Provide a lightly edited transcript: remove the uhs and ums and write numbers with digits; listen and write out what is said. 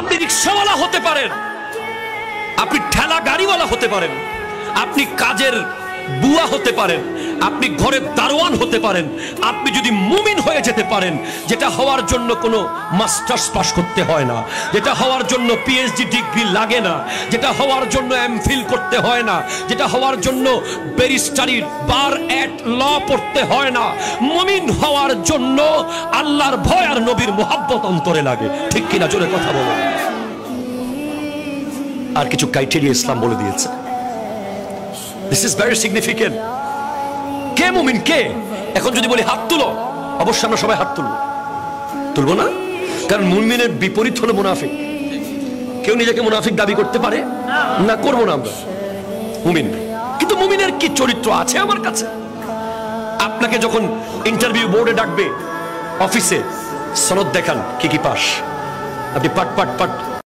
আপনি রিকশাওয়ালা হতে পারেন, আপনি ঠেলা গাড়িওয়ালা হতে পারেন, আপনি কাজের বুয়া হতে পারেন, আপনি ঘরের দারোয়ান হতে পারেন। আপনি যদি মুমিন হয়ে যেতে পারেন, যেটা হওয়ার জন্য কোনো মাস্টার্স পাস করতে হয় না, যেটা হওয়ার জন্য পিএইচডি ডিগ্রি লাগে না, যেটা হওয়ার জন্য এমফিল করতে হয় না, যেটা হওয়ার জন্য ব্যারিস্টারির বার এট ল পড়তে হয় না। মুমিন হওয়ার জন্য আল্লাহর ভয় আর নবীর মোহাব্বত অন্তরে লাগে। ঠিক কিনা? জোরে কথা বলো। আর কিছু ক্রাইটেরিয়া ইসলাম বলে দিয়েছে। This is very significant. কে মুমিন কে? এখন যদি বলি হাত তুলো, অবশ্যই আমরা সবাই হাত তুলবো, তুলবো না? কারণ মুমিনের বিপরীত হলো মুনাফিক। কেউ নিজেকে মুনাফিক দাবি করতে পারে না, করবো না আমরা মুমিন। কিন্তু মুমিনের কি চরিত্র আছে আমার কাছে? আপনাকে যখন ইন্টারভিউ বোর্ডে ডাকবে, অফিসে সনদ দেখান কি কি পাস, আপনি পাট পাট পাট